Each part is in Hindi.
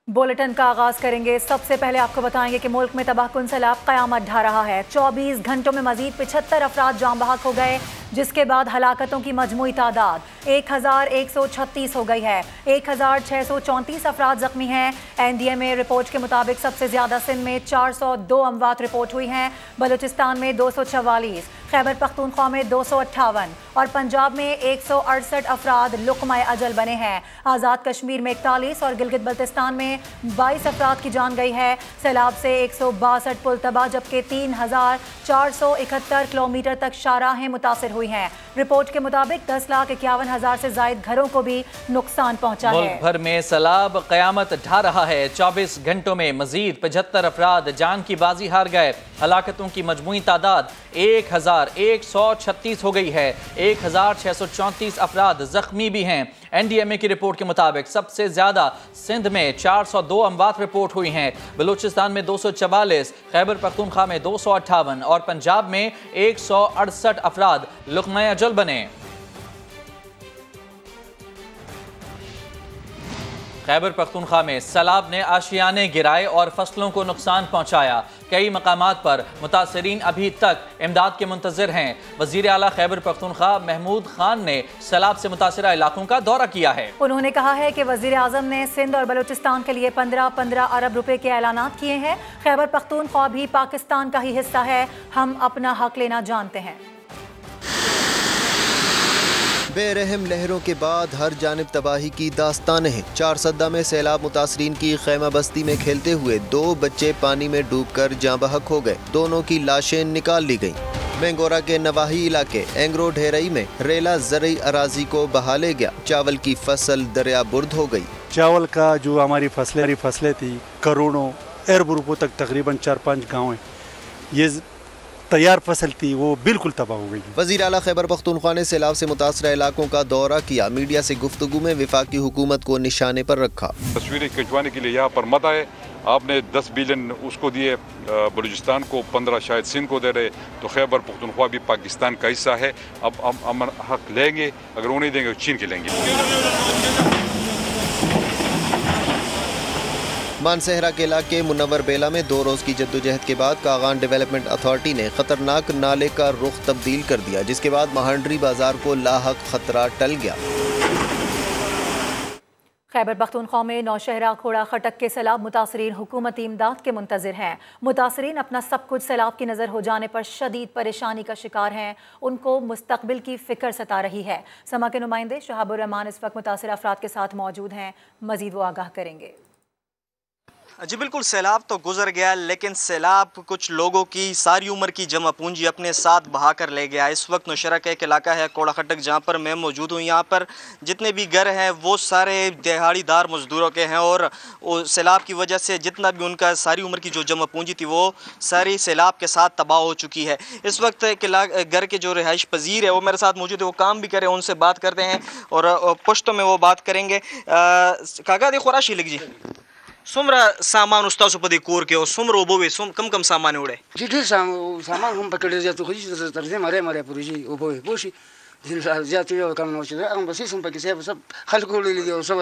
बुलेटिन का आगाज करेंगे। सबसे पहले आपको बताएंगे कि मुल्क में तबाहकुन सैलाब कयामत ढा रहा है। 24 घंटों में मजीद 75 अफराद जाम बहक हो गए, जिसके बाद हलाकतों की मजमूई तादाद 1136 हो गई है। 1634 अफराद जख्मी हैं। NDMA रिपोर्ट के मुताबिक सबसे ज्यादा सिंध में 402 अमवात रिपोर्ट हुई हैं, बलूचिस्तान में 244, खैबर पख्तूनख्वा में 258 और पंजाब में 168 अफराद लुक़मा अजल बने हैं। आज़ाद कश्मीर में 41 और गिलगित बल्तिस्तान में 22 अफराद की जान गई है। सैलाब से 162 पुल तबाह, जबकि 3471 किलोमीटर तक शाहराहें मुतासिर हुई हैं। रिपोर्ट के मुताबिक 10,51,000 से जायद घरों को भी नुकसान पहुंचा है। मुल्क भर में सैलाब कयामत ढा रहा है। 24 घंटों में मजीद 75 अफराद जान की बाजी हार गए। हलाकतों की मजमूई तादाद 1136 हो गई है। 1634 अफराद जख्मी भी हैं। NDMA की रिपोर्ट के मुताबिक सबसे ज्यादा सिंध में 402 अमवात रिपोर्ट हुई हैं, बलूचिस्तान में 244, खैबर पख्तूनख्वा में 258 और पंजाब में 168 अफराद लुक़मा अजल बने। खैबर पख्तूनख्वा में सैलाब ने आशियाने गिराए और फसलों को नुकसान पहुंचाया। कई मकामात पर मुतासरीन अभी तक इमदाद के मुंतज़िर हैं। वज़ीर आला खैबर पख्तूनख्वा महमूद खान ने सैलाब से मुतासरा इलाकों का दौरा किया है। उन्होंने कहा है कि वज़ीर आज़म ने सिंध और बलूचिस्तान के लिए 15 अरब रुपए के ऐलानात किए हैं। खैबर पख्तूनख्वा भी पाकिस्तान का ही हिस्सा है। हम अपना हक लेना जानते हैं। बेरहम लहरों के बाद हर जानिब तबाही की दास्तानें हैं। 4 सद्दा में सैलाब मुतासरीन की खैमा बस्ती में खेलते हुए 2 बच्चे पानी में डूबकर जाँ बहक हो गए। दोनों की लाशें निकाल ली गईं। बेंगोरा के नवाही इलाके एंग्रो ढेरई में रेला ज़रई अराजी को बहा ले गया। चावल की फसल दरिया बुर्द हो गई। चावल का जो हमारी फसलें थी, करोड़ों अरब रुपयों तक, तकरीबन 4-5 गाँव हैं, ये तैयार फसल थी, वो बिल्कुल तबाह हो गई। वज़ीर आला खैबर पख्तूनख्वा ने सैलाब से मुतासरा इलाकों का दौरा किया। मीडिया से गुफ्तगू में वफाकी हुकूमत को निशाने पर रखा। तस्वीरें खिंचवाने के लिए यहाँ पर मत आए। आपने 10 बिलियन उसको दिए, बलूचिस्तान को 15 शायद सिंध को दे रहे, तो खैबर पख्तूनख्वा भी पाकिस्तान का हिस्सा है। अब हम हक लेंगे, अगर वो नहीं देंगे तो छीन के लेंगे। मानसहरा के इलाके मुनव्वर बेला में 2 रोज़ की जद्दोजहद के बाद कागान डेवलपमेंट अथॉरिटी ने खतरनाक नाले का रुख तब्दील कर दिया, जिसके बाद महांडरी बाजार को लाहक खतरा टल गया। खैबर पख्तूनख्वा में नौशहरा खोड़ा खटक के सैलाब मुतासरीन हुकूमती इमदाद के मुंतज़िर हैं। मुतासरीन अपना सब कुछ सैलाब की नज़र हो जाने पर शदीद परेशानी का शिकार हैं। उनको मुस्तकबिल की फ़िक्र सता रही है। समा के नुमाइंदे शहाबुर रहमान इस वक्त मुतासर अफराद के साथ मौजूद हैं। मज़ीद वो आगाह करेंगे। जी बिल्कुल, सैलाब तो गुजर गया, लेकिन सैलाब कुछ लोगों की सारी उम्र की जमा पूंजी अपने साथ बहा कर ले गया। इस वक्त नौशहरा का एक इलाका है कोड़ा खटक, जहाँ पर मैं मौजूद हूँ। यहाँ पर जितने भी घर हैं वो सारे दिहाड़ीदार मजदूरों के हैं और सैलाब की वजह से जितना भी उनका सारी उम्र की जो जमा पूंजी थी वो सारी सैलाब के साथ तबाह हो चुकी है। इस वक्त घर के जो रिहाइश पजीर है वो मेरे साथ मौजूद है, वो काम भी करें, उनसे बात करते हैं और पुश्तों में वो बात करेंगे। काका देखो राशि लिख जी सुमरा सामान उस्ताद सुपदी कोर के और सुमरो बोवे सुम कम सामान उड़े जी ठीक सामान हम पकड़े जाते खुद ही तरसे मारे पुरुजी ओ बोवे पोशी जाते हो काम नोच हम बस हम पके सब खल को ले लियो सब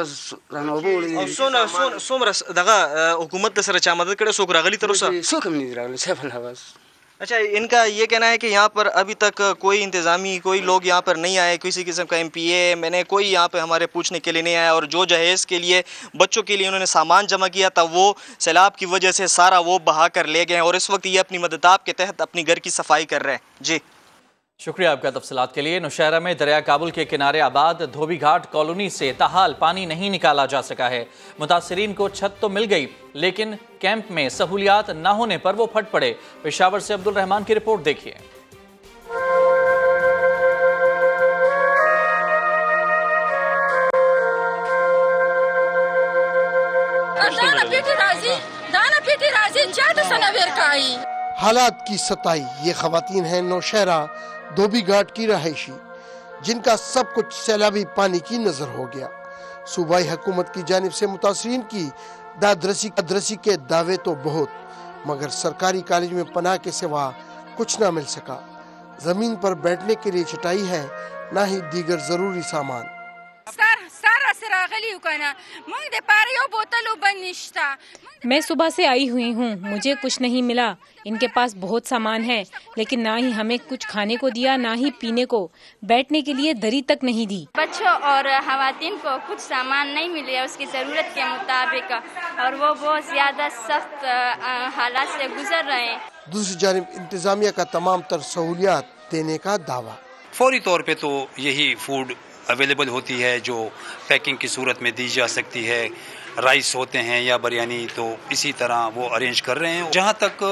रानो बोले और सुन सुमरा दगा हुकूमत सर चा मदद करे सोकरा गली तरसा सो कम नहीं रहा सफल हवास। अच्छा, इनका ये कहना है कि यहाँ पर अभी तक कोई इंतज़ामी कोई लोग यहाँ पर नहीं आए, किसी किस्म का MPA मैंने कोई यहाँ पे हमारे पूछने के लिए नहीं आया और जो जहेज़ के लिए बच्चों के लिए उन्होंने सामान जमा किया था वो सैलाब की वजह से सारा वो बहा कर ले गए और इस वक्त ये अपनी मददाब के तहत अपनी घर की सफाई कर रहे हैं। जी शुक्रिया आपका तफसीलात के लिए। नौशहरा में दरिया काबुल के किनारे आबाद धोबी घाट कॉलोनी से ताहाल पानी नहीं निकाला जा सका है। मुतासरीन को छत तो मिल गई, लेकिन कैंप में सहूलियात न होने पर वो फट पड़े। पेशावर से अब्दुल रहमान की रिपोर्ट देखिए। हालात की सताई ये खवातीन हैं नौशहरा धोबी घाट की रहायशी, जिनका सब कुछ सैलाबी पानी की नजर हो गया। सूबाई हुकूमत की जानिब से मुतासरीन की दादरसी के दावे तो बहुत, मगर सरकारी कॉलेज में पनाह के सिवा कुछ ना मिल सका। जमीन पर बैठने के लिए चटाई है, ना ही दीगर जरूरी सामान। सारा मैं सुबह से आई हुई हूँ, मुझे कुछ नहीं मिला। इनके पास बहुत सामान है, लेकिन ना ही हमें कुछ खाने को दिया, ना ही पीने को, बैठने के लिए दरी तक नहीं दी। बच्चों और खवातीन को कुछ सामान नहीं मिले उसकी ज़रूरत के मुताबिक, और वो बहुत ज़्यादा सख्त हालात से गुजर रहे हैं। दूसरी जानिब इंतजामिया का तमाम तर सहूलियात देने का दावा। फौरी तौर पे तो यही फूड अवेलेबल होती है जो पैकिंग की सूरत में दी जा सकती है। राइस होते हैं या बिरयानी, तो इसी तरह वो अरेंज कर रहे हैं। जहाँ तक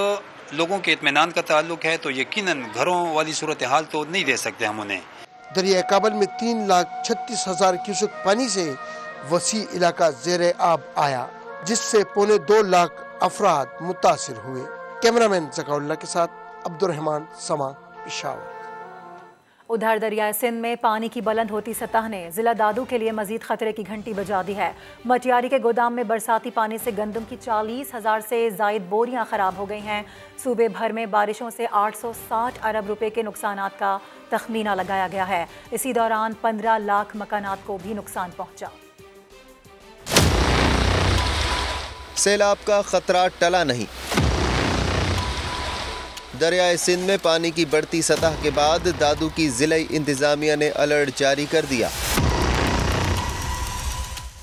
लोगों के इत्मीनान का ताल्लुक है तो यकीनन घरों वाली सूरत हाल तो नहीं दे सकते हम उन्हें। दरिया काबल में 3,36,000 क्यूसेक पानी से वसी इलाका ज़ेरे आब आया, जिससे पौने 2 लाख अफराद मुतासिर हुए। कैमरामैन ज़काउल्लाह के साथ अब्दुर्रहमान, समा, पेशावर। उधर दरियाए सिंध में पानी की बुलंद होती सतह ने जिला दादू के लिए मजीद खतरे की घंटी बजा दी है। मटियारी के गोदाम में बरसाती पानी से गंदम की 40,000 से जायद बोरियां खराब हो गई हैं। सूबे भर में बारिशों से 860 अरब रुपए के नुकसानात का तखमीना लगाया गया है। इसी दौरान 15 लाख मकानात को भी नुकसान पहुंचा। सैलाब का खतरा टला नहीं। दरियाए सिंध में पानी की बढ़ती सतह के बाद दादू की जिला इंतजामिया ने अलर्ट जारी कर दिया।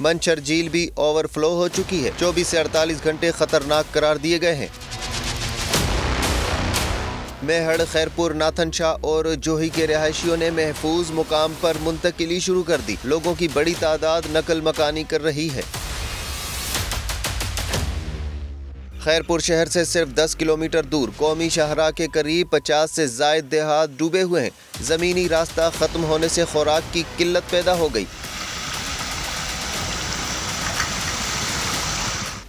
मंचर झील भी ओवरफ्लो हो चुकी है। 24 से 48 घंटे खतरनाक करार दिए गए हैं। मेहड़, खैरपुर, नाथन शाह और जोही के रिहायशियों ने महफूज मुकाम पर मुंतकिली शुरू कर दी। लोगों की बड़ी तादाद नकल मकानी कर रही है। खैरपुर शहर से सिर्फ 10 किलोमीटर दूर कौमी शाहराह के करीब 50 से जायद देहात डूबे हुए हैं। ज़मीनी रास्ता ख़त्म होने से खुराक की किल्लत पैदा हो गई।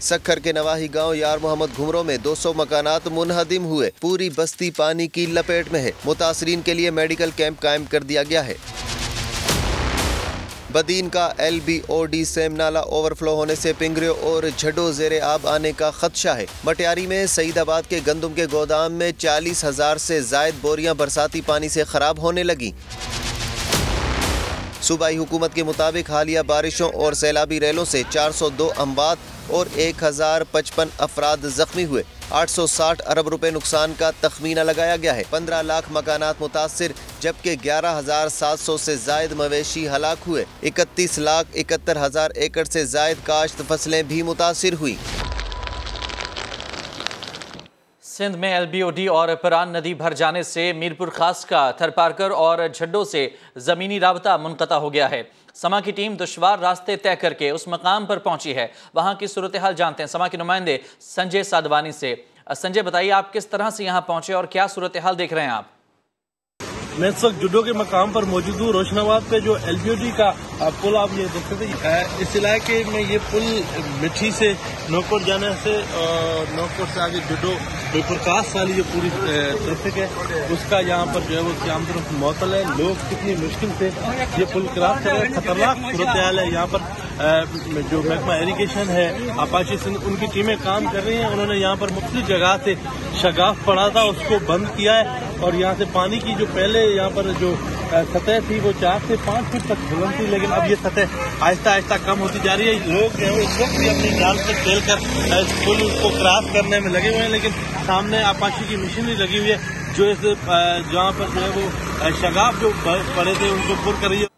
सक्खर के नवाही गांव यार मोहम्मद घुमरों में 200 मकानात मुनहदिम हुए। पूरी बस्ती पानी की लपेट में है। मुतासरीन के लिए मेडिकल कैंप कायम कर दिया गया है। बदीन का LBOD सेम नाला ओवरफ्लो होने से पिंगरियो और झड्डो ज़ेरे आब आने का खदशा है। मटियारी में सईदाबाद के गंदम के गोदाम में 40,000 से जायद बोरियां बरसाती पानी से खराब होने लगी। सूबाई हुकूमत के मुताबिक हालिया बारिशों और सैलाबी रेलों से 402 अमवात और 1055 अफराद जख्मी हुए। 860 अरब रुपए नुकसान का तखमीना लगाया गया है। 15 लाख मकानात मुतासिर, जबकि 11,700 से जायद मवेशी हलाक हुए। 31,71,000 एकड़ से जायद काश्त फसलें भी मुतासिर हुई। सिंध में LBOD और परान नदी भर जाने से मीरपुर खास का थरपारकर और झड्डो से ज़मीनी राबता मुनक़ता हो गया है। समा की टीम दुश्वार रास्ते तय करके उस मकाम पर पहुंची है। वहां की सूरत हाल जानते हैं समा के नुमाइंदे संजय साधवानी से। संजय, बताइए आप किस तरह से यहां पहुंचे और क्या सूरत हाल देख रहे हैं आप? मैं इस वक्त जुडो के मकाम पर मौजूद हूँ। रोशनाबाद पे जो LBOD का पुल आप ये देख सकते हैं, इस इलाके में ये पुल मिठी से नौकोट जाने से नौकोट से आगे जुडो प्रकाश वाली जो पूरी ट्रैफिक है उसका यहाँ पर जो है वो चारों तरफ मौतल है। लोग कितनी मुश्किल से ये पुल क्रॉस कर रहे हैं। खतरनाक सूरत हाल है। यहाँ पर जो महकमा इरिगेशन है, अपाची सिंध, उनकी टीमें काम कर रही हैं। उन्होंने यहाँ पर मुख्तलिफ जगह से शगाफ पड़ा था, उसको बंद किया है और यहाँ से पानी की जो पहले यहाँ पर जो सतह थी वो 4 से 5 फीट तक बुलंद थी, लेकिन अब ये सतह आहिस्ता आहिस्ता कम होती जा रही है। लोग जो है इस वक्त भी अपनी जाल से खेल कर पुल को क्रॉस करने में लगे हुए हैं, लेकिन सामने अपाची की मशीनरी लगी हुई है जो इस जहाँ पर जो है वो शगाफ जो पड़े थे उनको पुर कर रही है।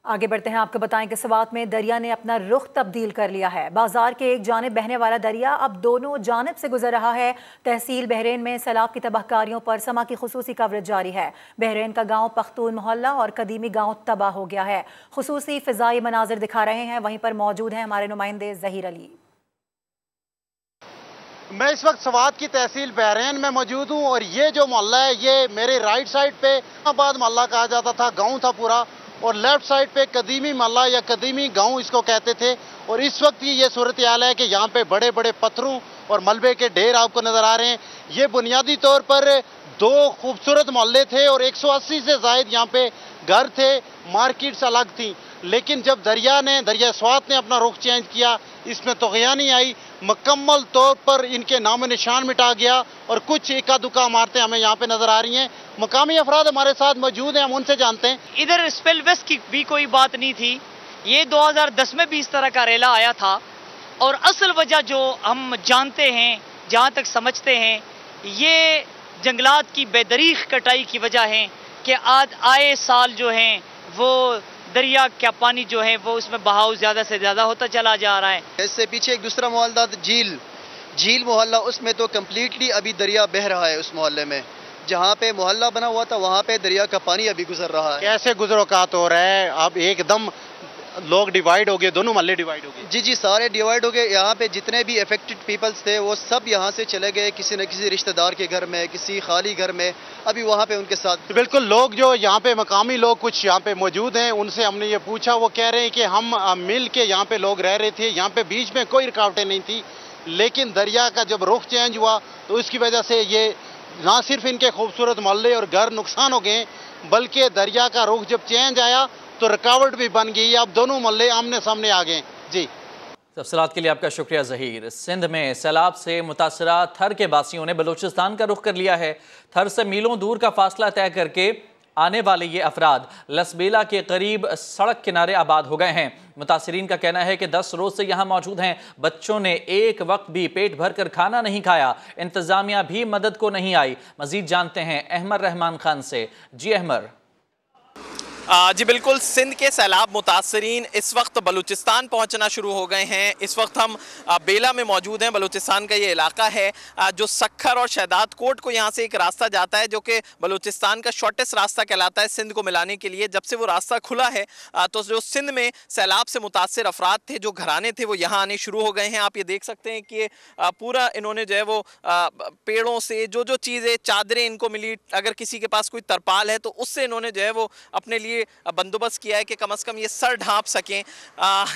आगे बढ़ते हैं, आपको बताएं कि सवात में दरिया ने अपना रुख तब्दील कर लिया है। बाजार के एक जानिब बहने वाला दरिया अब दोनों जानिब से गुजर रहा है। तहसील बहरेन में सैलाब की तबाहकारियों पर समा की खुसूसी कवरेज जारी है। बहरेन का गांव पख्तून मोहल्ला और कदीमी गांव तबाह हो गया है। खुसूसी फिजाई मनाजिर दिखा रहे हैं। वहीं पर मौजूद हैं हमारे नुमाइंदे जहीर अली। मैं इस वक्त सवात की तहसील बहरेन में मौजूद हूँ और ये जो मोहल्ला है ये मेरे राइट साइड पे आबाद मोहल्ला कहा जाता था, गाँव था पूरा, और लेफ्ट साइड पे कदीमी मोहल्ला या कदीमी गांव इसको कहते थे। और इस वक्त की ये सूरत हाल है कि यहाँ पे बड़े बड़े पत्थरों और मलबे के ढेर आपको नजर आ रहे हैं। ये बुनियादी तौर पर 2 खूबसूरत मोहल्ले थे और 180 से जायद यहाँ पे घर थे, मार्केट्स अलग थी। लेकिन जब दरिया स्वात ने अपना रुख चेंज किया, इसमें तुग़यानी आई, मुकम्मल तौर पर इनके नामो निशान मिटा गया और कुछ इक्का दुक्का इमारतें हमें यहाँ पे नजर आ रही हैं। मुकामी अफराद हमारे साथ मौजूद हैं, हम उनसे जानते हैं। इधर स्पेल वेस्ट की भी कोई बात नहीं थी, ये 2010 में भी इस तरह का रेला आया था और असल वजह जो हम जानते हैं, जहाँ तक समझते हैं, ये जंगलात की बेदरीक कटाई की वजह है कि आज आए साल जो हैं वो दरिया का पानी जो है वो उसमें बहाव ज़्यादा से ज़्यादा होता चला जा रहा है। इससे पीछे एक दूसरा मोहल्ला झील मोहल्ला, उसमें तो कम्प्लीटली अभी दरिया बह रहा है। उस मोहल्ले में जहाँ पे मोहल्ला बना हुआ था वहाँ पे दरिया का पानी अभी गुजर रहा है। कैसे गुजरोकात हो रहा है? अब एकदम लोग डिवाइड हो गए, दोनों मोहल्ले डिवाइड हो गए। जी सारे डिवाइड हो गए। यहाँ पे जितने भी अफेक्टेड पीपल्स थे वो सब यहाँ से चले गए, किसी न किसी रिश्तेदार के घर में, किसी खाली घर में, अभी वहाँ पे उनके साथ। बिल्कुल, लोग जो यहाँ पे मकामी लोग कुछ यहाँ पे मौजूद हैं, उनसे हमने ये पूछा, वो कह रहे हैं कि हम मिल के यहाँ पे लोग रह रहे थे, यहाँ पे बीच में कोई रुकावटें नहीं थी, लेकिन दरिया का जब रुख चेंज हुआ तो उसकी वजह से ये ना सिर्फ इनके खूबसूरत मोहल्ले और घर नुकसान हो गए, बल्कि दरिया का रुख जब चेंज आया तो रुकावट भी बन गई। अब दोनों मोहल्ले आमने सामने आ गए। जी, तफसीलात के लिए आपका शुक्रिया ज़हीर। सिंध में सैलाब से मुतासरा थर के बासियों ने बलूचिस्तान का रुख कर लिया है। थर से मीलों दूर का फासला तय करके आने वाले ये अफराद लसबेला के करीब सड़क किनारे आबाद हो गए हैं। मुतासरीन का कहना है कि 10 रोज से यहाँ मौजूद हैं। बच्चों ने एक वक्त भी पेट भर कर खाना नहीं खाया। इंतजामिया भी मदद को नहीं आई। मजीद जानते हैं अहमर रहमान खान से। जी अहमर। जी बिल्कुल, सिंध के सैलाब मुतासरीन इस वक्त बलूचिस्तान पहुंचना शुरू हो गए हैं। इस वक्त हम बेला में मौजूद हैं। बलूचिस्तान का ये इलाका है जो सखर और शहदाद कोट को यहाँ से एक रास्ता जाता है जो कि बलूचिस्तान का शॉर्टेस्ट रास्ता कहलाता है सिंध को मिलाने के लिए। जब से वो रास्ता खुला है तो जो सिंध में सैलाब से मुतासर अफराद थे, जो घराने थे, वो यहाँ आने शुरू हो गए हैं। आप ये देख सकते हैं कि पूरा इन्होंने जो है वो पेड़ों से जो जो चीज़ें, चादरें इनको मिली, अगर किसी के पास कोई तरपाल है तो उससे इन्होंने जो है वो अपने लिए बंदोबस्त किया है कि कम से कम ये सर ढांप सकें।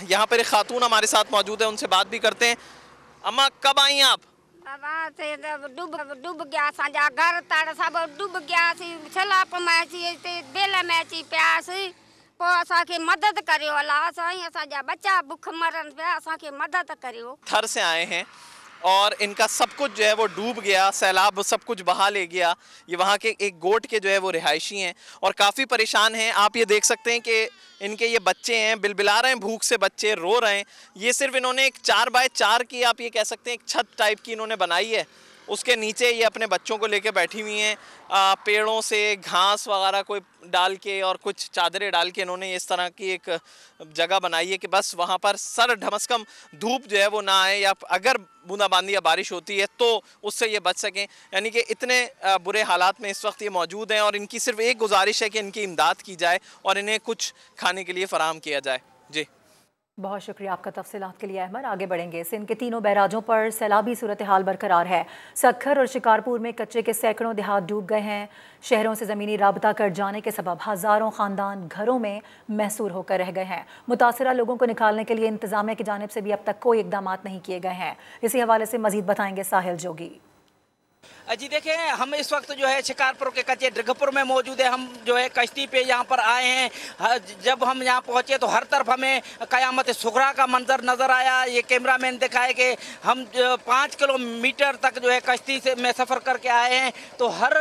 यहाँ पर एक खातून हमारे साथ मौजूद है, उनसे बात भी करते हैं। अम्मा, कब आई आप? डूब गया, साजा घर तार सब डूब गया, सैलाब में बेल में प्यास, पोइ असांखे मदद करियो। अल्लाह, असांजा बच्चा बुख मरन पिया, असांखे मदद करियो। थर से आए हैं और इनका सब कुछ जो है वो डूब गया, सैलाब सब कुछ बहा ले गया। ये वहाँ के एक गोट के जो है वो रिहायशी हैं और काफ़ी परेशान हैं। आप ये देख सकते हैं कि इनके ये बच्चे हैं, बिलबिला रहे हैं भूख से, बच्चे रो रहे हैं। ये सिर्फ इन्होंने एक 4x4 की, आप ये कह सकते हैं एक छत टाइप की इन्होंने बनाई है, उसके नीचे ये अपने बच्चों को लेके बैठी हुई हैं। पेड़ों से घास वगैरह कोई डाल के और कुछ चादरें डाल के इन्होंने इस तरह की एक जगह बनाई है कि बस वहाँ पर सर ढमस्कम धूप जो है वो ना आए, या अगर बूंदाबांदी या बारिश होती है तो उससे ये बच सकें। यानी कि इतने बुरे हालात में इस वक्त ये मौजूद हैं और इनकी सिर्फ एक गुजारिश है कि इनकी इमदाद की जाए और इन्हें कुछ खाने के लिए फराहम किया जाए। जी, बहुत शुक्रिया आपका तफसीलात के लिए अहमद। आगे बढ़ेंगे। सिंध के तीनों बैराजों पर सैलाबी सूरत हाल बरकरार है। सखर और शिकारपुर में कच्चे के सैकड़ों देहात डूब गए हैं। शहरों से ज़मीनी राबता कट जाने के सबब हज़ारों ख़ानदान घरों में महसूर होकर रह गए हैं। मुतासरा लोगों को निकालने के लिए इंतज़ामिया की जानिब से भी अब तक कोई इक़दाम नहीं किए गए हैं। इसी हवाले से मज़ीद बताएंगे साहिल जोगी। जी देखें, हम इस वक्त जो है शिकारपुर के कच्चे ड्रगपुर में मौजूद है। हम जो है कश्ती पे यहाँ पर आए हैं। जब हम यहाँ पहुँचे तो हर तरफ हमें क़यामत सुगरा का मंजर नज़र आया। ये कैमरा मैन दिखाए कि हम 5 किलोमीटर तक जो है कश्ती से में सफ़र करके आए हैं तो हर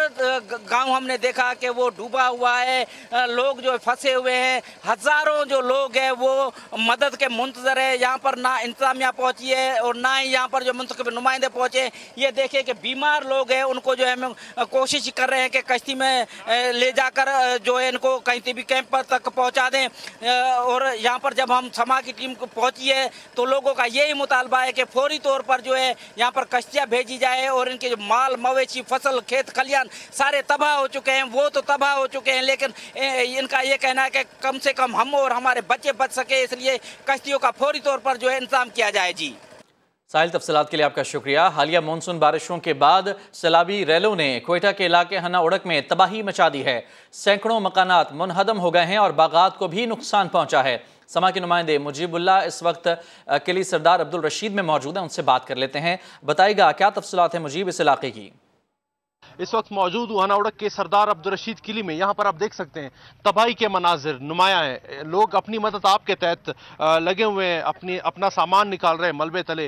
गांव हमने देखा कि वो डूबा हुआ है, लोग जो फंसे हुए हैं। हज़ारों जो लोग हैं वो मदद के मुंतज़र है। यहाँ पर ना इंतज़ामिया पहुँची है और ना ही यहाँ पर जो मुंतखब नुमाइंदे पहुँचे। ये देखे कि बीमार लोग उनको जो है हम कोशिश कर रहे हैं कि कश्ती में ले जाकर जो है इनको कहीं भी कैंप तक पहुंचा दें। और यहाँ पर जब हम समा की टीम को पहुंची है तो लोगों का यही मुतालबा है कि फौरी तौर पर जो है यहाँ पर कश्तियाँ भेजी जाए और इनके जो माल मवेशी फसल खेत खलियान सारे तबाह हो चुके हैं। वो तो तबाह हो चुके हैं, लेकिन इनका ये कहना है कि कम से कम हम और हमारे बच्चे बच सके, इसलिए कश्तियों का फौरी तौर पर जो है इंतजाम किया जाए। जी साहिल, तफसीलात के लिए आपका शुक्रिया। हालिया मानसून बारिशों के बाद सैलाबी रैलों ने क्वेटा के इलाके हना उड़क में तबाही मचा दी है। सैकड़ों मकानात मुनहदम हो गए हैं और बागात को भी नुकसान पहुंचा है। समा के नुमाइंदे मुजीबुल्लाह इस वक्त किली सरदार अब्दुल रशीद में मौजूद हैं, उनसे बात कर लेते हैं। बताइएगा क्या तफसीलात है मुजीब इस इलाके की? इस वक्त मौजूद हूँ अनाउड़क के सरदार अब्दुल रशीद किले में। यहाँ पर आप देख सकते हैं तबाही के मनाजिर नुमाया है। लोग अपनी मदद आपके तहत लगे हुए हैं, अपना सामान निकाल रहे हैं मलबे तले।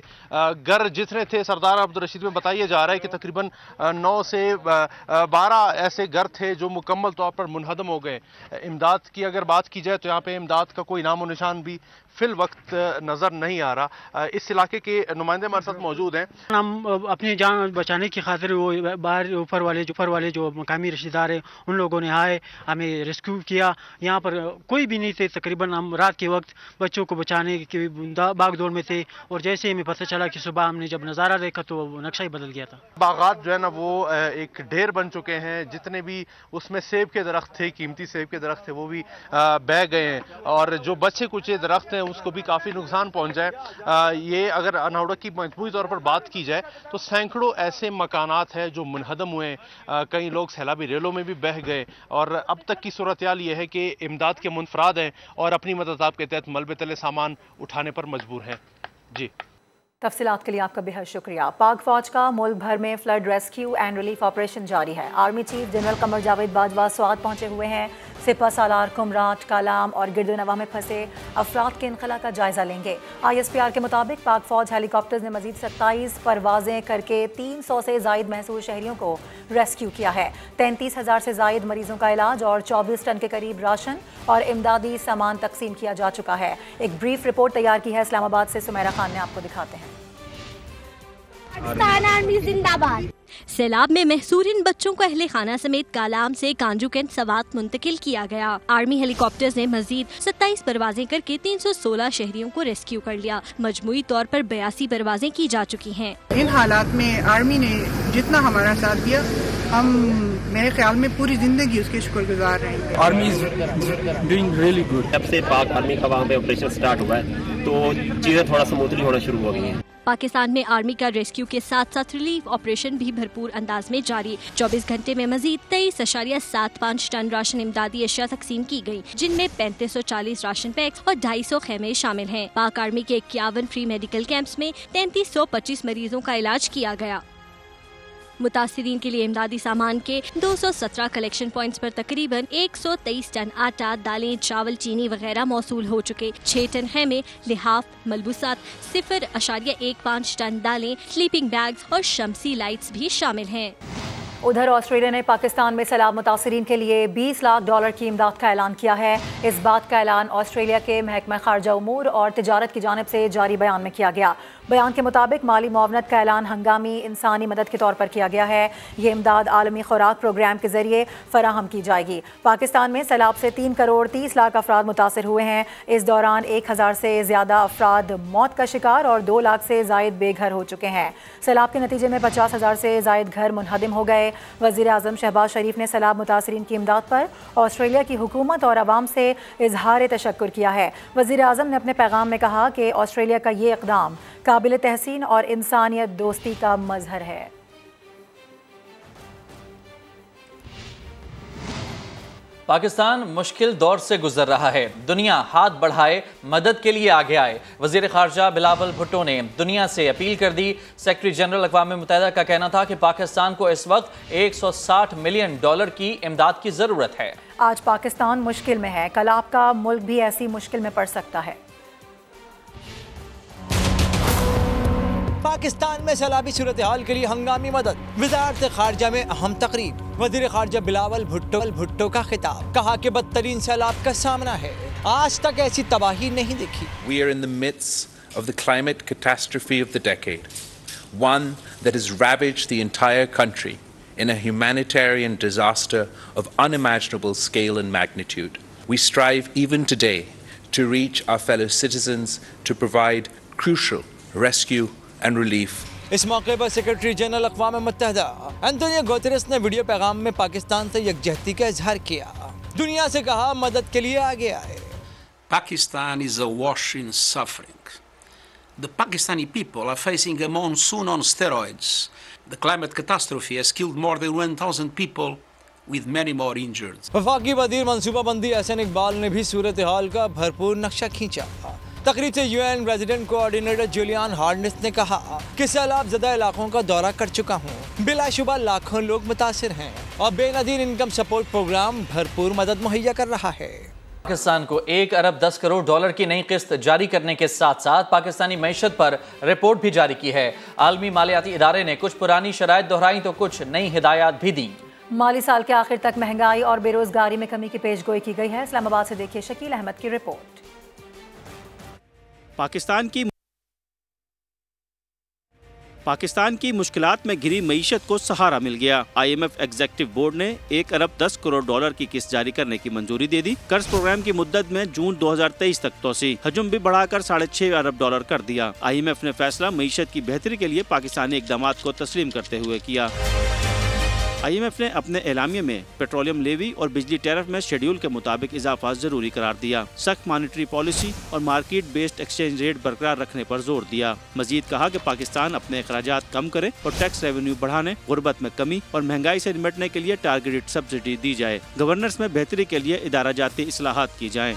घर जितने थे सरदार अब्दुल रशीद में बताया जा रहा है कि तकरीबन 9 से 12 ऐसे घर थे जो मुकम्मल तौर पर मुनहदम हो गए। इमदाद की अगर बात की जाए तो यहाँ पे इमदाद का कोई नामो निशान भी फिल वक्त नज़र नहीं आ रहा। इस इलाके के नुमाइंदे हमारे साथ मौजूद हैं। हम अपनी जान बचाने की खातिर वो बाहर ऊपर वाले जो मकामी रिश्तेदार हैं उन लोगों ने आए, हमें रेस्क्यू किया। यहाँ पर कोई भी नहीं थे। तकरीबन हम रात के वक्त बच्चों को बचाने की भागदौड़ में थे और जैसे ही हमें पता चला कि सुबह हमने जब नज़ारा देखा तो नक्शा ही बदल गया था। बागात जो है ना वो एक ढेर बन चुके हैं। जितने भी उसमें सेब के दरख्त थे, कीमती सेब के दरख्त थे, वो भी बह गए हैं और जो बचे कुचे दरख्त हैं उसको भी काफ़ी नुकसान पहुंचा है। ये अगर अनाउड़क की मजमूई तौर पर बात की जाए तो सैकड़ों ऐसे मकानात हैं जो मुनहदम हुए। कई लोग सैलाबी रेलों में भी बह गए और अब तक की सूरत हाल ये है कि इमदाद के मुनफराद हैं और अपनी मदद आपके तहत मलबे तले सामान उठाने पर मजबूर हैं। जी, तफसीलात के लिए आपका बेहद शुक्रिया। पाक फौज का मुल्क भर में flood rescue and relief operation जारी है। Army chief general Qamar Javed Bajwa Swat पहुंचे हुए हैं। सिपा सालार, कुमराट, कालाम और गिरदनवा में फंसे अफराद के इनखला का जायजा लेंगे। ISPR के मुताबिक पाक फौज हेलीकॉप्टर्स ने मजीद 27 परवाजें करके 300 से जायद महसूर शहरियों को रेस्क्यू किया है। 33,000 से जायद मरीजों का इलाज और 24 टन के करीब राशन और इमदादी सामान तकसीम किया जा चुका है। एक ब्रीफ रिपोर्ट तैयार की है इस्लामाबाद से सुमेरा खान ने, आपको दिखाते हैं। पाकिस्तान आर्मी जिंदाबाद। सैलाब में महसूरिन बच्चों को अहले खाना समेत कालाम से कांजू कैंट सवात मुंतकिल किया गया। आर्मी हेलीकॉप्टर्स ने मजीद 27 परवाजें करके 316 शहरियों को रेस्क्यू कर लिया। मजमूई तौर पर 82 परवाजें की जा चुकी हैं। इन हालात में आर्मी ने जितना हमारा साथ दिया, हम मेरे ख्याल में पूरी जिंदगी उसके शुक्रगुजार रहेंगे। Army is doing really good. जब से पाक आर्मी का वहाँ पे ऑपरेशन स्टार्ट हुआ है तो चीजें थोड़ा स्मूथली होना शुरू हो गई हैं। पाकिस्तान में आर्मी का रेस्क्यू के साथ साथ रिलीफ ऑपरेशन भी भरपूर अंदाज में जारी। 24 घंटे में मजीद 23.75 टन राशन इमदादी अशिया तकसीम की गयी, जिनमें 3540 राशन पैक्स और 250 खेमे शामिल हैं। पाक आर्मी के 51 फ्री मेडिकल कैंप्स में 3325 मरीजों का इलाज किया गया। मुतासिरीन के लिए इमदादी सामान के 217 कलेक्शन पॉइंट्स पर तकरीबन 123 टन आटा, दालें, चावल, चीनी वगैरह मौसूल हो चुके। 6 टन खेमे, लिहाफ, मलबूसात, 0.15 टन दालें, स्लीपिंग बैग्स और शमसी लाइट्स भी शामिल हैं। उधर ऑस्ट्रेलिया ने पाकिस्तान में सैलाब मुतासरीन के लिए $20 लाख की इमदाद का ऐलान किया है। इस बात का ऐलान ऑस्ट्रेलिया के महकमा खारजा उमूर और तिजारत की जानिब से जारी बयान में किया गया। बयान के मुताबिक माली मुआवनत का ऐलान हंगामी इंसानी मदद के तौर पर किया गया है। ये इमदाद आलमी खुराक प्रोग्राम के जरिए फराहम की जाएगी। पाकिस्तान में सैलाब से 3 करोड़ 30 लाख अफराद मुतासर हुए हैं। इस दौरान 1000 से ज़्यादा अफराद मौत का शिकार और 2 लाख से जायद बेघर हो चुके हैं। सैलाब के नतीजे में 50,000 से जायद घर मुनहदिम हो गए। वज़ीर आज़म शहबाज शरीफ ने सैलाब मुतासरीन की इमदाद पर ऑस्ट्रेलिया की हुकूमत और अवाम से इजहार तशक्कुर किया है। वज़ीर आज़म ने अपने पैगाम में कहा कि ऑस्ट्रेलिया का ये इक़दाम काबिल तहसीन और इंसानियत दोस्ती का मजहर है। पाकिस्तान मुश्किल दौर से गुजर रहा है, दुनिया हाथ बढ़ाए, मदद के लिए आगे आए। वज़ीर ख़ारजा बिलावल भुट्टो ने दुनिया से अपील कर दी। सेक्रेटरी जनरल अक़वाम मुत्तहिदा का कहना था कि पाकिस्तान को इस वक्त $160 मिलियन की इमदाद की ज़रूरत है। आज पाकिस्तान मुश्किल में है, कल आपका मुल्क भी ऐसी मुश्किल में पड़ सकता है। पाकिस्तान में सैलाबी सूरत हाल के लिए हंगामी मदद, वज़ारत ख़ारजा में अहम तकरीर। वज़ीर ख़ारजा बिलावल भुट्टो का खिताब, कहा कि बदतरीन सैलाब का सामना है, आज तक ऐसी तबाही नहीं देखी। We are in the midst of the climate catastrophe of the decade, one that has ravaged the entire country in a humanitarian disaster of unimaginable scale and magnitude. We strive even today to reach our fellow citizens to provide crucial rescue and relief. इस मौके पर सेक्रेटरी जनरल अक़वाम मुत्तहिदा एंटोनियो गुतेरेस ने वीडियो पैगाम में पाकिस्तान से यकजहती का इजहार किया, दुनिया से कहा मदद के लिए आगे आए। Pakistan is awash in suffering. The Pakistani people are facing a monsoon on steroids. The climate catastrophe has killed more than 1,000 people, with many more injured. वफाकी वज़ीर मंसूबाबंदी एहसन इकबाल ने भी सूरत हाल का भरपूर नक्शा खींचा। तकरीब से UN resident coordinator Julian Harneis ने कहा कि सैलाब ज़दा इलाकों का दौरा कर चुका हूँ। बिलाशुबा लाखों लोग मुतासिर हैं और बेनज़ीर इनकम सपोर्ट प्रोग्राम भरपूर मदद मुहैया कर रहा है। पाकिस्तान को 1 अरब 10 करोड़ डॉलर की नई किस्त जारी करने के साथ साथ पाकिस्तानी मईशत पर रिपोर्ट भी जारी की है। आलमी मालियाती इदारे ने कुछ पुरानी शराइत दोहराई तो कुछ नई हिदायत भी दी। माली साल के आखिर तक महंगाई और बेरोजगारी में कमी की पेशगोई की गई है। इस्लामाबाद से देखिए शकील अहमद की रिपोर्ट। पाकिस्तान की मुश्किलात में घिरी मईशत को सहारा मिल गया। IMF एग्जीक्यूटिव बोर्ड ने 1 अरब 10 करोड़ डॉलर की किस्त जारी करने की मंजूरी दे दी। कर्ज प्रोग्राम की मुद्दत में जून 2023 तक तोसी, हजम भी बढ़ाकर 6.5 अरब डॉलर कर दिया। IMF ने फैसला मईशत की बेहतरी के लिए पाकिस्तानी इकदाम को तस्लीम करते हुए किया। IMF ने अपने एलामिये में पेट्रोलियम लेवी और बिजली टैरिफ में शेड्यूल के मुताबिक इजाफा जरूरी करार दिया। सख्त मॉनेटरी पॉलिसी और मार्केट बेस्ड एक्सचेंज रेट बरकरार रखने पर जोर दिया। मजीद कहा कि पाकिस्तान अपने अखराजात कम करे और टैक्स रेवेन्यू बढ़ाने, गुर्बत में कमी और महंगाई से निपटने के लिए टारगेटेड सब्सिडी दी जाए। गवर्नेंस में बेहतरी के लिए इदारा जाती इस्लाहात की जाए।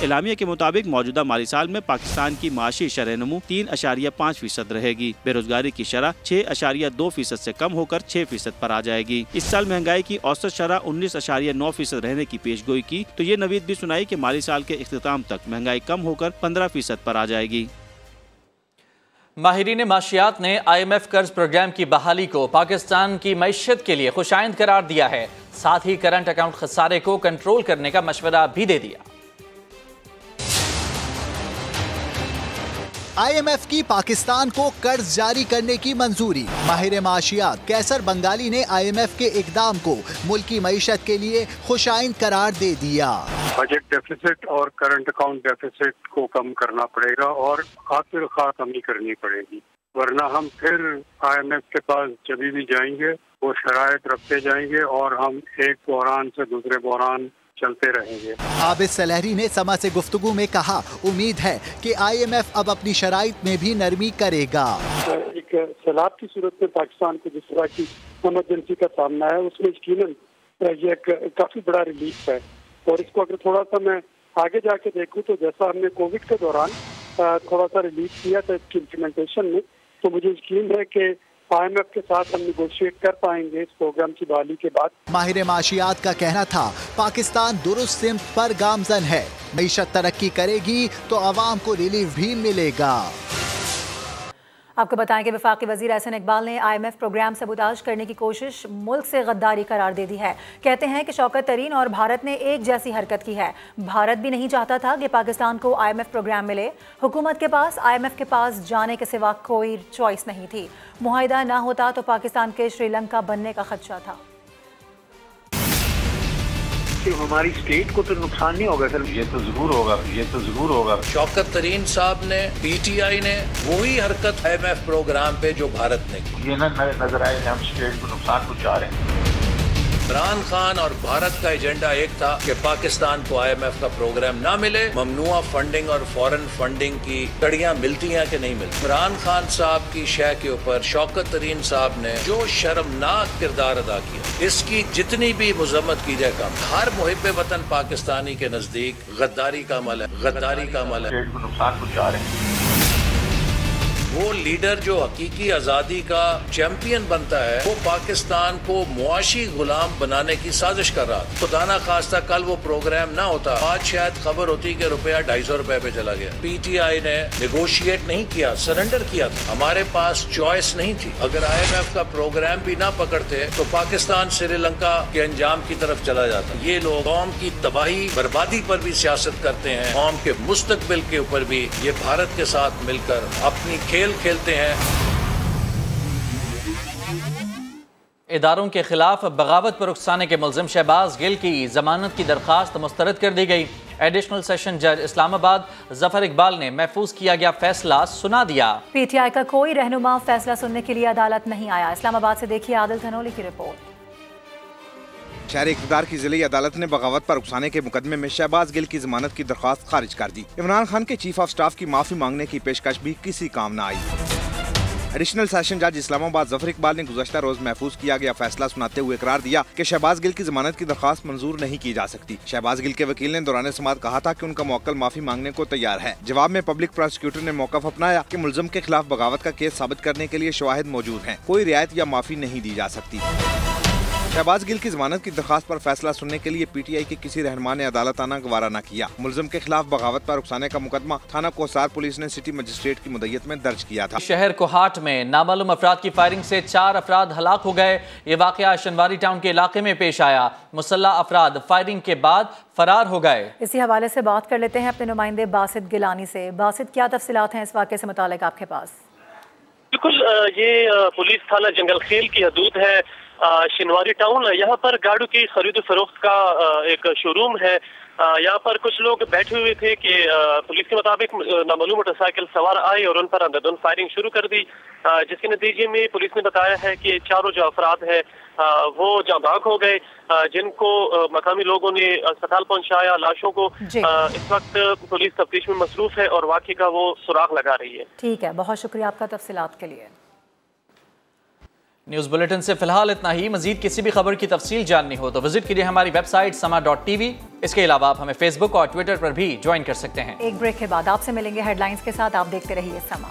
एलामिया के मुताबिक मौजूदा माली साल में पाकिस्तान की माशी शरह नमू 3.5% रहेगी। बेरोजगारी की शरह 6.2% से कम होकर 6% पर आ जाएगी। इस साल महंगाई की औसत शरह 19.9% रहने की पेशगोई की तो ये नवीद भी सुनाई कि माली साल के इख्तिताम तक महंगाई कम होकर 15% पर आ जाएगी। माहिरीन माशियात ने IMF कर्ज प्रोग्राम की बहाली को पाकिस्तान की मईशत के लिए खुशाइंद करार दिया है। साथ ही करंट अकाउंट खसारे को कंट्रोल करने का मशवरा भी दे दिया। IMF की पाकिस्तान को कर्ज जारी करने की मंजूरी। माहिर माशियात कैसर बंगाली ने IMF के इकदाम को मुल्की मईशत के लिए खुशाइंद करार दे दिया। बजट डेफिसिट और करंट अकाउंट डेफिसिट को कम करना पड़ेगा और आखिर खा कमी करनी पड़ेगी, वरना हम फिर IMF के पास जब भी जाएंगे वो शराइत रखते जाएंगे और हम एक बहरान से दूसरे बहरान चलते रहेंगे। आबिद सलहरी ने समा से गुफ्तगू में कहा, उम्मीद है कि IMF अब अपनी शराइत में भी नरमी करेगा। एक सैलाब की सूरत में पाकिस्तान को जिस तरह की इमरजेंसी का सामना है उसमें यकीनन ये काफी बड़ा रिलीफ है और इसको अगर थोड़ा सा मैं आगे जाके देखूं तो जैसा हमने कोविड के दौरान थोड़ा सा रिलीफ किया था इसकी इम्प्लीमेंटेशन में, तो मुझे यकीन है कि IMF के साथ हम निगोशिएट कर पाएंगे इस प्रोग्राम की बहाली के बाद। माहिर माशियात का कहना था पाकिस्तान दुरुस्त सिमत पर गामजन है, मईशत तरक्की करेगी तो अवाम को रिलीफ भी मिलेगा। आपको बताएं कि वफाकी वजीर एहसन इकबाल ने IMF प्रोग्राम सबूताज करने की कोशिश मुल्क से गद्दारी करार दे दी है। कहते हैं कि शौकत तरीन और भारत ने एक जैसी हरकत की है। भारत भी नहीं चाहता था कि पाकिस्तान को IMF प्रोग्राम मिले। हुकूमत के पास IMF के पास जाने के सिवा कोई चॉइस नहीं थी। मुआहिदा ना होता तो पाकिस्तान के श्रीलंका बनने का खदशा था। हमारी स्टेट को तो नुकसान नहीं होगा सर। ये तो जरूर होगा, ये तो जरूर होगा। शौकत तरीन साहब ने, PTI ने वही हरकत IMF प्रोग्राम पे जो भारत ने की। ये ना नजर आए हम स्टेट को नुकसान पहुंचा रहे हैं। इमरान खान और भारत का एजेंडा एक था कि पाकिस्तान को IMF का प्रोग्राम ना मिले। ममनुआ फंडिंग और फॉरेन फंडिंग की कड़ियां मिलती हैं कि नहीं मिलती। इमरान खान साहब की शय के ऊपर शौकत तरीन साहब ने जो शर्मनाक किरदार अदा किया, इसकी जितनी भी मुजम्मत की जाए कम। हर मुहिब्बे वतन पाकिस्तानी के नजदीक गद्दारी का अमल है, गद्दारी का अमल है। स्टेट को नुकसान पहुंचा रहे हैं। वो लीडर जो हकीकी आज़ादी का चैंपियन बनता है वो पाकिस्तान को मुआशी गुलाम बनाने की साजिश कर रहा था। खुदा ना खास्ता कल वो प्रोग्राम ना होता, आज शायद खबर होती कि रुपया 250 रुपए पे चला गया। PTI ने निगोशिएट नहीं किया, सरेंडर किया था। हमारे पास चॉइस नहीं थी। अगर IMF का प्रोग्राम भी ना पकड़ते तो पाकिस्तान श्रीलंका के अंजाम की तरफ चला जाता। ये लोग कौम की तबाही बर्बादी पर भी सियासत करते हैं, कौम के मुस्तकबिल के ऊपर भी ये भारत के साथ मिलकर अपनी खेल खेलते हैं। इदारों के खिलाफ बगावत पर उकसाने के मुल्जिम शहबाज गिल की जमानत की दरखास्त मुस्तरद कर दी गई। एडिशनल सेशन जज इस्लामाबाद जफर इकबाल ने महफूज किया गया फैसला सुना दिया। PTI का कोई रहनुमा फैसला सुनने के लिए अदालत नहीं आया। इस्लामाबाद से देखिए आदिल धनोली की रिपोर्ट। शहरी इक़्तिदार की ज़िली अदालत ने बगावत पर उकसाने के मुकदमे में शहबाज गिल की जमानत की दरख्वास्त खारिज कर दी। इमरान खान के चीफ ऑफ स्टाफ की माफी मांगने की पेशकश भी किसी काम न आई। एडिशनल सेशन जज इस्लामाबाद जफर इकबाल ने गुज़श्ता रोज महफूज किया गया फैसला सुनाते हुए इकरार दिया कि शहबाज गिल की जमानत की दरख्वास्त मंजूर नहीं की जा सकती। शहबाज गिल के वकील ने दौरान समाअत कहा था कि उनका मुवक्किल माफी मांगने को तैयार है। जवाब में पब्लिक प्रोसिक्यूटर ने मौक़िफ़ अपनाया कि मुल्ज़िम के खिलाफ बगावत का केस साबित करने के लिए शवाहिद मौजूद हैं, कोई रियायत या माफी नहीं दी जा सकती। शहबाज गिल की जमानत की दरख्वास्त पर फैसला सुनने के लिए पीटीआई के किसी रहनुमा ने अदालत आना गवारा न किया। मुल्ज़िम के खिलाफ बगावत पर उकसाने का मुकदमा थाना कोसार पुलिस ने सिटी मजिस्ट्रेट की मुद्दत में दर्ज किया था। शहर कोहाट में नामालूम अफराद की फायरिंग से 4 अफराद हलाक हो गए। ये वाकया शनवारी टाउन के इलाके में पेश आया। मुसल्लह अफराद फायरिंग के बाद फरार हो गए। इसी हवाले से बात कर लेते हैं अपने नुमाइंदे बासित गिलानी से। बासित, क्या तफसीलात हैं इस वाक़े से मुतालिक आपके पास? बिल्कुल, ये पुलिस थाना जंगल खेल की हदूद है शनवारी टाउन। यहाँ पर गाड़ियों की खरीद फरोख्त का एक शोरूम है। यहाँ पर कुछ लोग बैठे हुए थे कि पुलिस के मुताबिक नामालूम मोटरसाइकिल सवार आए और उन पर अंधाधुंध फायरिंग शुरू कर दी, जिसके नतीजे में पुलिस ने बताया है कि 4 जो अफराद हैं वो जाँ भाग हो गए, जिनको मकामी लोगों ने अस्पताल पहुंचाया। लाशों को इस वक्त पुलिस तफ्तीश में मसरूफ है और वाक़े का वो सुराग लगा रही है। ठीक है, बहुत शुक्रिया आपका तफसीलात के लिए। न्यूज़ बुलेटिन से फिलहाल इतना ही। मजीद किसी भी खबर की तफसील जाननी हो तो विजिट कीजिए हमारी वेबसाइट sama.tv। इसके अलावा आप हमें फेसबुक और ट्विटर पर भी ज्वाइन कर सकते हैं। एक ब्रेक के बाद आपसे मिलेंगे हेडलाइंस के साथ। आप देखते रहिए समा।